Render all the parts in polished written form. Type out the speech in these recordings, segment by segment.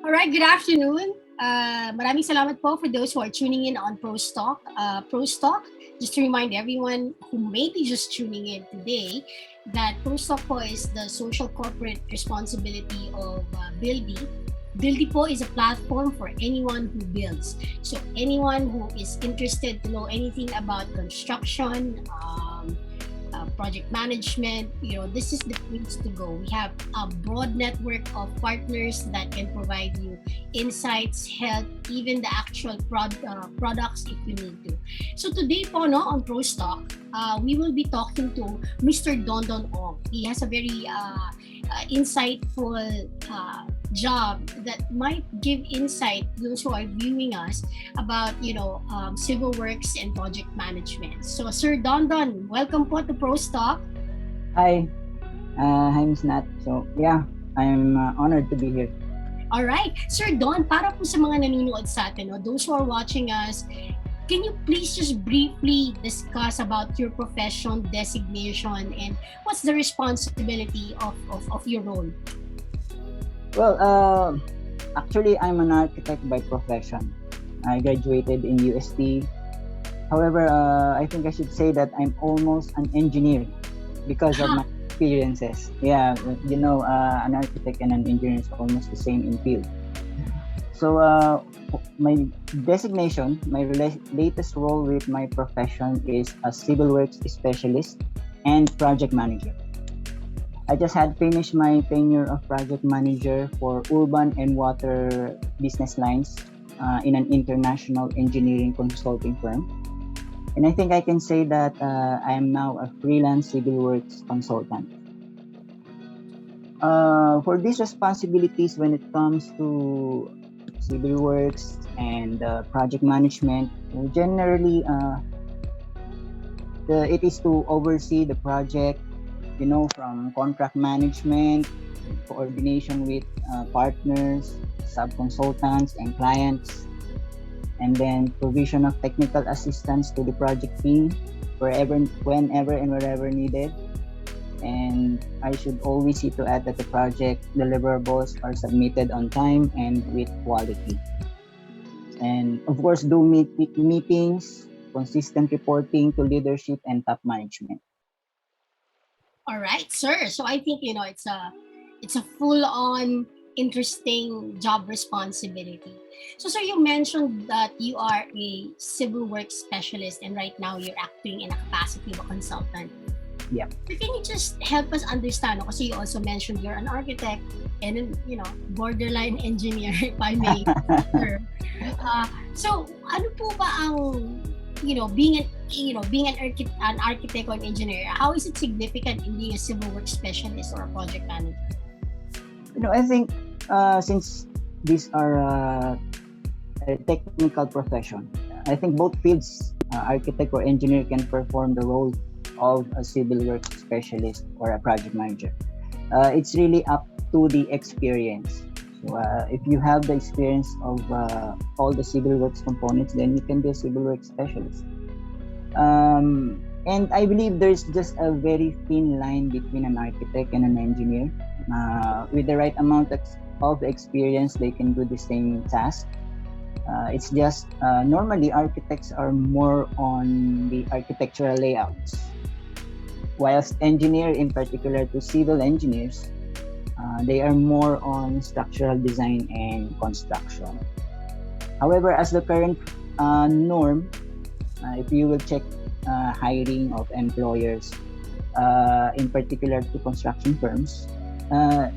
All right, good afternoon. Maraming salamat po for those who are tuning in on ProsTalk. ProsTalk, just to remind everyone who may be just tuning in today that ProsTalk po is the social corporate responsibility of Buildy. Buildy po is a platform for anyone who builds. So anyone who is interested to know anything about construction, project management, this is the place to go. We have a broad network of partners that can provide you insights, help, even the actual products if you need to. So today po, no, on ProsTalk, we will be talking to Mr. Dondon Ong. He has a very insightful job that might give insight to those who are viewing us about civil works and project management. So Sir Dondon, welcome po to ProsTalk. Hi, hi Miss Nat. So yeah, I'm honored to be here. All right, Sir Don, para po sa mga nanonood sa atin, those who are watching us, can you please just briefly discuss about your profession, designation, and what's the responsibility of your role? Well, actually, I'm an architect by profession. I graduated in UST. However, I think I should say that I'm almost an engineer because of my experiences. Yeah, an architect and an engineer is almost the same in field. So, my designation, my latest role with my profession is a civil works specialist and project manager. I just had finished my tenure of project manager for urban and water business lines in an international engineering consulting firm. And I think I can say that I am now a freelance civil works consultant. For these responsibilities when it comes to civil works and project management, generally it is to oversee the project, from contract management, coordination with partners, sub-consultants, and clients, and then provision of technical assistance to the project team whenever and wherever needed. And I should always see to add that the project deliverables are submitted on time and with quality. And of course, do meetings, consistent reporting to leadership and top management. All right, sir. So I think it's a full-on interesting job responsibility. So sir, you mentioned that you are a civil works specialist and right now you're acting in a capacity of a consultant. Yeah. So can you just help us understand? Kasi you also mentioned you're an architect and borderline engineer, if I may. So ano po ba ang being an architect or an engineer, how is it significant in being a civil works specialist or a project manager? I think since these are a technical profession, I think both fields, architect or engineer, can perform the role of a civil works specialist or a project manager. It's really up to the experience. So, if you have the experience of all the civil works components, then you can be a civil works specialist. And I believe there's just a very thin line between an architect and an engineer. With the right amount of experience, they can do the same task. It's just normally architects are more on the architectural layouts, whilst engineer, in particular to civil engineers, they are more on structural design and construction. However, as the current norm, if you will check hiring of employers, in particular to construction firms,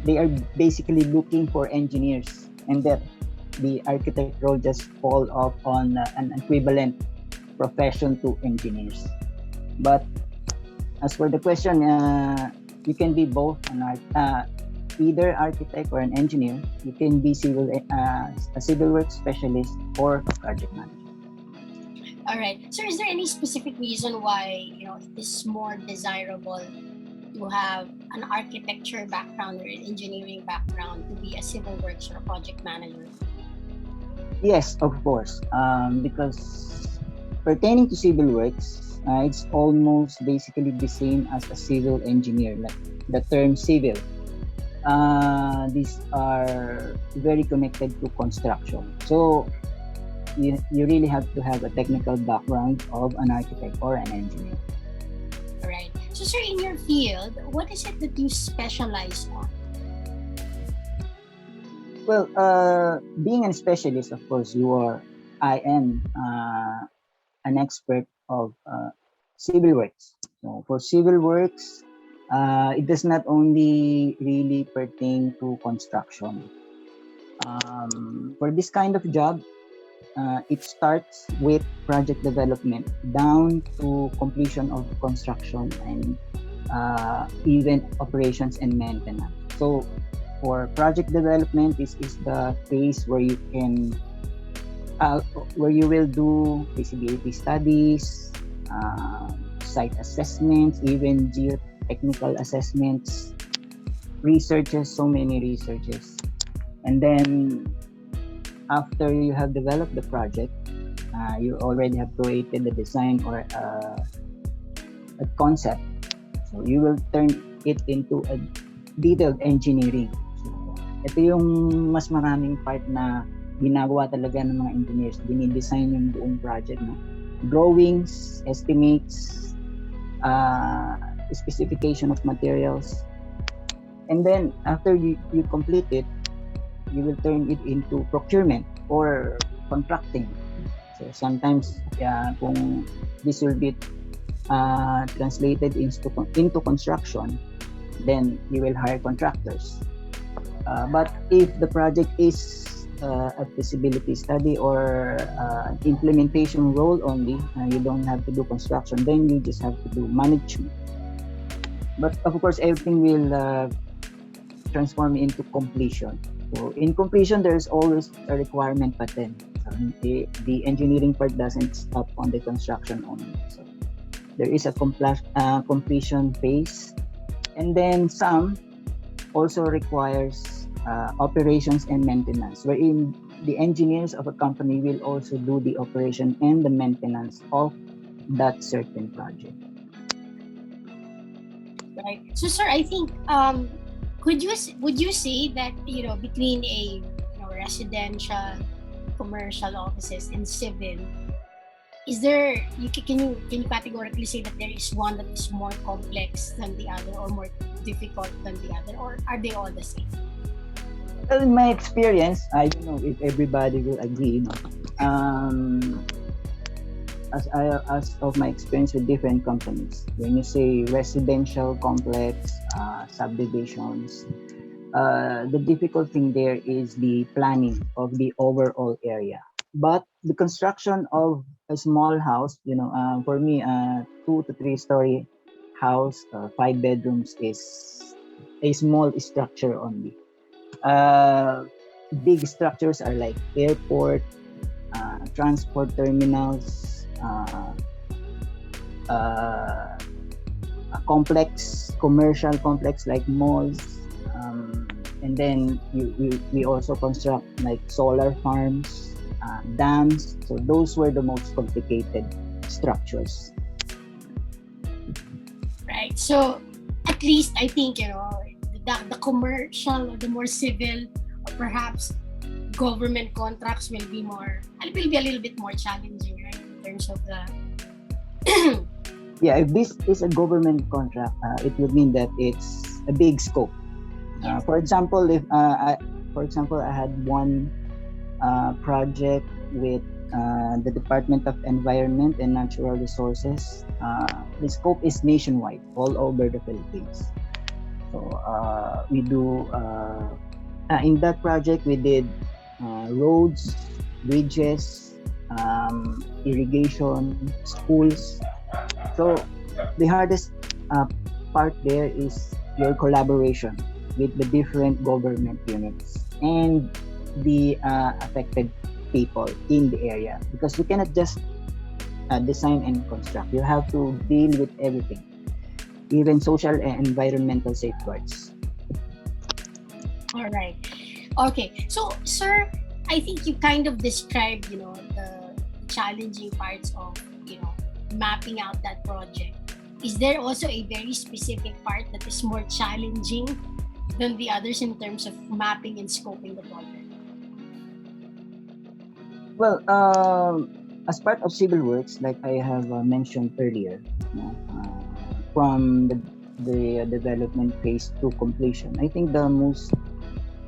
they are basically looking for engineers, and that the architect role just fall off on an equivalent profession to engineers. But as for the question, you can be both either architect or an engineer. You can be a civil works specialist or a project manager. All right. So is there any specific reason why it is more desirable to have an architecture background or an engineering background to be a civil works or a project manager? Yes, of course. Because pertaining to civil works, it's almost basically the same as a civil engineer. Like the term civil these are very connected to construction. So you really have to have a technical background of an architect or an engineer. All right. So, sir, in your field, what is it that you specialize on? Well, being a specialist, of course, I am an expert of civil works. So for civil works, it does not only really pertain to construction. For this kind of job, it starts with project development down to completion of construction and even operations and maintenance. So for project development, this is the phase where you can where you will do feasibility studies, site assessments, even geotechnical assessments, researches, so many researches. And then after you have developed the project, you already have created the design or a concept. So you will turn it into a detailed engineering. So, ito yung mas maraming part na ginagawa talaga ng mga engineers. Dinidesign yung buong project. No? Drawings, estimates, specification of materials. And then after you complete it, you will turn it into procurement or contracting. So sometimes kung this will be translated into construction, then you will hire contractors. But if the project is a feasibility study or implementation role only, you don't have to do construction, then you just have to do management. But of course, everything will transform into completion. So in completion, there's always a requirement pattern. So the engineering part doesn't stop on the construction only. So there is a completion phase, and then some also requires operations and maintenance, wherein the engineers of a company will also do the operation and the maintenance of that certain project. Right. So, sir, I think would you say that between a residential, commercial offices and civil, is there can you categorically say that there is one that is more complex than the other or more difficult than the other, or are they all the same? Well, in my experience, I don't know if everybody will agree. As of my experience with different companies, when you say residential complex, subdivisions, the difficult thing there is the planning of the overall area. But the construction of a small house, for me, a 2 to 3 story house, 5 bedrooms is a small structure only. Big structures are like airport, transport terminals, a commercial complex like malls, and then we also construct like solar farms, dams. So those were the most complicated structures. Right. So at least I think the commercial or the more civil or perhaps government contracts will be a little bit more challenging, right, in terms of the yeah, if this is a government contract, it would mean that it's a big scope. Yes. For example, if I had one project with the Department of Environment and Natural Resources. The scope is nationwide, all over the Philippines. So we do in that project we did roads, bridges, irrigation, schools. So the hardest part there is your collaboration with the different government units and the affected people in the area, because you cannot just design and construct. You have to deal with everything, even social and environmental safeguards. All right. Okay. So, sir, I think you kind of described, the challenging parts of, mapping out that project. Is there also a very specific part that is more challenging than the others in terms of mapping and scoping the project? Well, as part of civil works, like I have mentioned earlier, from the development phase to completion, I think the most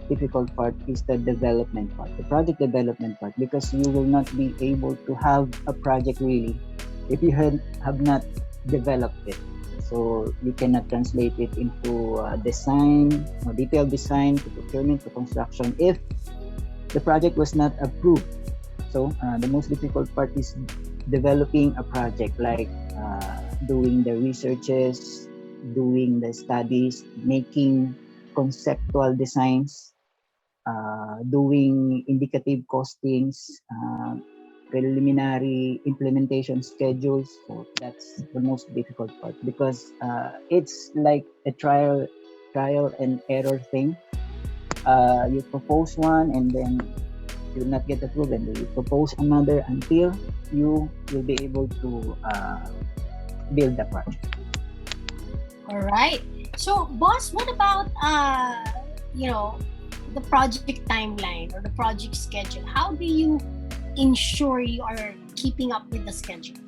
difficult part is the development part, the project development part, because you will not be able to have a project really if you have not developed it. So you cannot translate it into design, detailed design, to procurement, to construction if the project was not approved. So the most difficult part is developing a project, like doing the researches, doing the studies, making conceptual designs, doing indicative costings, preliminary implementation schedules. So that's the most difficult part, because it's like a trial and error thing. You propose one and then you will not get approved, and you propose another until you will be able to build the project. All right. So, boss, what about the project timeline or the project schedule? How do you ensure you are keeping up with the schedule?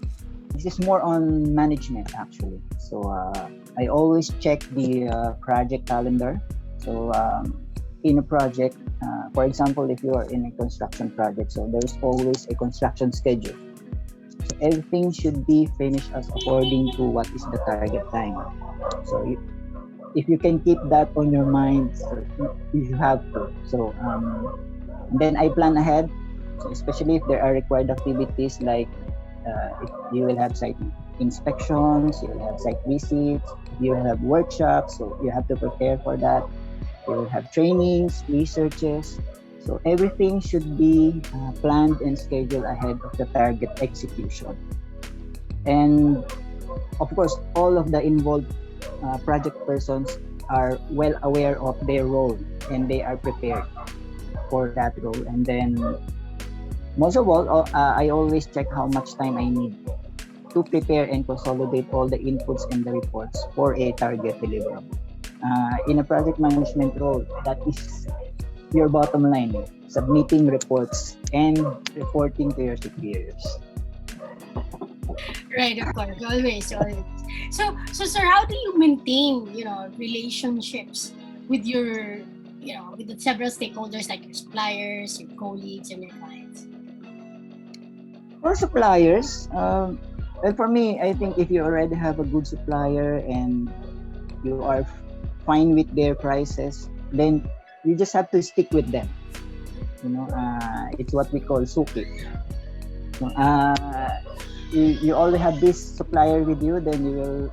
This is more on management, actually. So I always check the project calendar. So in a project, for example, if you are in a construction project, so there's always a construction schedule. So everything should be finished as according to what is the target time. So if you can keep that on your mind, so you have to. So then I plan ahead. So especially if there are required activities, like if you will have site inspections, you will have site visits, you will have workshops, so you have to prepare for that. You will have trainings, researches. So everything should be planned and scheduled ahead of the target execution. And of course, all of the involved project persons are well aware of their role and they are prepared for that role. And then most of all, I always check how much time I need to prepare and consolidate all the inputs and the reports for a target deliverable. In a project management role, that is your bottom line, submitting reports and reporting to your superiors. Right, of course, always. So, sir, how do you maintain, relationships with your, with the several stakeholders like your suppliers, your colleagues, and your clients? For suppliers, well, for me, I think if you already have a good supplier and you are fine with their prices, then you just have to stick with them. It's what we call suki. You already have this supplier with you, then you will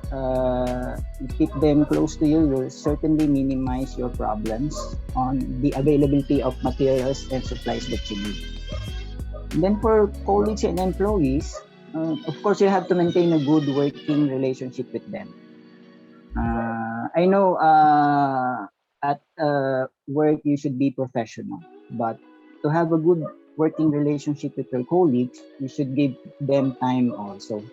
keep them close to you. You'll certainly minimize your problems on the availability of materials and supplies that you need. And then for colleagues and employees, of course, you have to maintain a good working relationship with them. I know at work you should be professional, but to have a good working relationship with your colleagues, you should give them time also.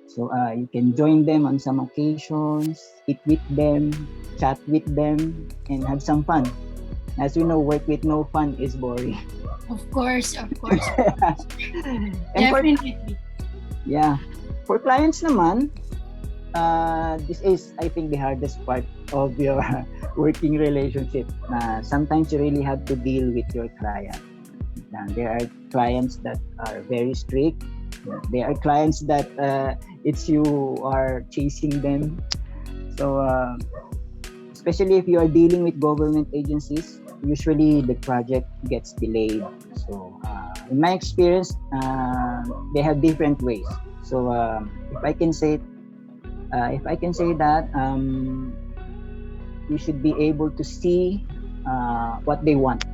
So you can join them on some occasions, eat with them, chat with them, and have some fun. As we know, work with no fun is boring. Of course. And Definitely. For clients naman, this is, I think, the hardest part of your working relationship. Sometimes you really have to deal with your client. There are clients that are very strict. There are clients that it's you are chasing them. So especially if you are dealing with government agencies, usually the project gets delayed. So in my experience, they have different ways. So if I can say that, you should be able to see what they want.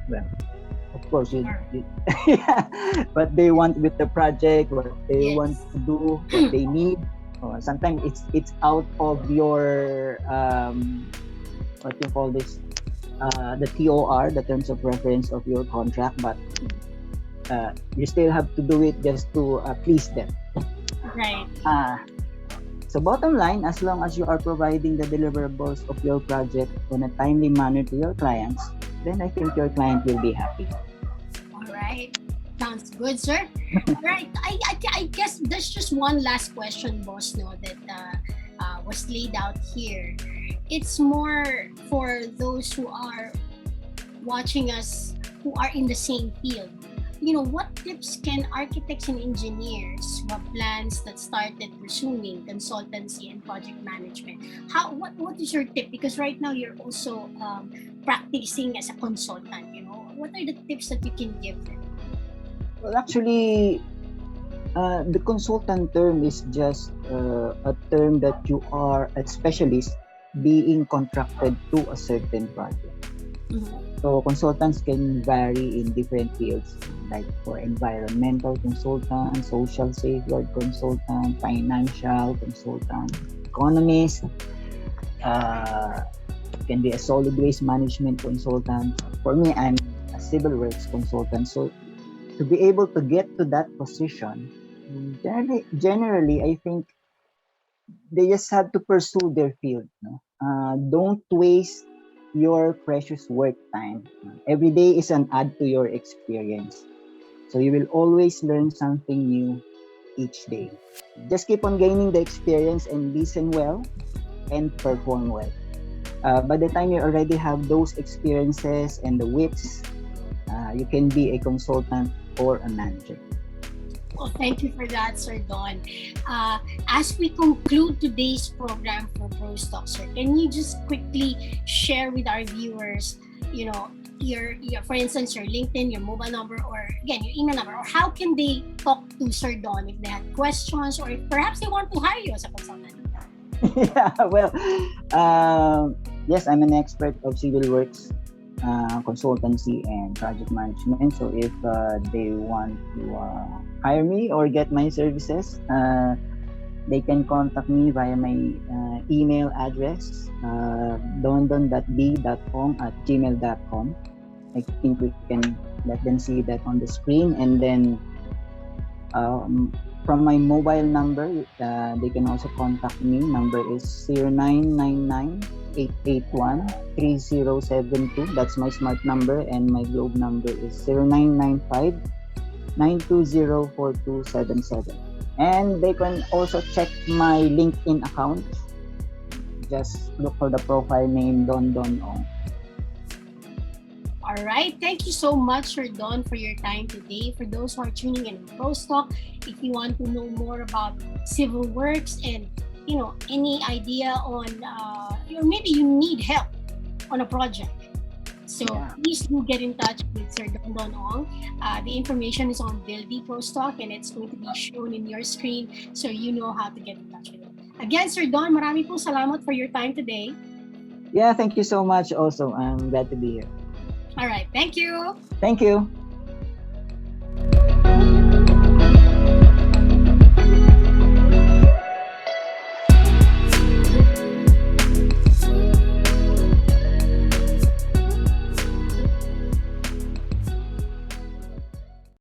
Well, of course, what they want with the project, what they want to do, what they need. Sometimes it's out of your what you call this, the TOR, the terms of reference of your contract, but you still have to do it just to please them. Right. So bottom line, as long as you are providing the deliverables of your project in a timely manner to your clients, then I think your client will be happy. All right. Sounds good, sir. All right. I guess there's just one last question, boss, no, that was laid out here. It's more for those who are watching us who are in the same field. What tips can architects and engineers who have plans that started pursuing consultancy and project management? What is your tip? Because right now you're also practicing as a consultant. What are the tips that you can give them? Well, actually, the consultant term is just a term that you are a specialist being contracted to a certain project. Mm-hmm. So consultants can vary in different fields, like for environmental consultant, social safeguard consultant, financial consultant, economist, can be a solid waste management consultant. For me, I'm a civil works consultant. So to be able to get to that position, generally I think they just have to pursue their field. No? Don't waste your precious work time. Every day is an add to your experience. So you will always learn something new each day. Just keep on gaining the experience and listen well and perform well. By the time you already have those experiences and the wits, you can be a consultant or a manager. Well, thank you for that, Sir Don. As we conclude today's program for ProsTalk, sir, can you just quickly share with our viewers, your for instance, your LinkedIn, your mobile number, or again, your email number, or how can they talk to Sir Don if they have questions, or if perhaps they want to hire you as a consultant? Yeah, well, yes, I'm an expert of civil works consultancy and project management. So if they want to hire me or get my services, they can contact me via my email address, dondon.b.ong@gmail.com. I think we can let them see that on the screen. And then from my mobile number, they can also contact me. Number is 0999-881-3072. That's my smart number, and my globe number is 0995-920-4277. And they can also check my LinkedIn account. Just look for the profile name Dondon Ong. All right. Thank you so much, Sir Don, for your time today. For those who are tuning in ProsTalk, if you want to know more about civil works and any idea on maybe you need help on a project, so please do get in touch with Sir Dondon Ong. The information is on Buildy ProsTalk, and it's going to be shown in your screen, so you know how to get in touch with him. Again, Sir Don, marami po salamat for your time today. Yeah, thank you so much also. I'm glad to be here. All right. Thank you. Thank you.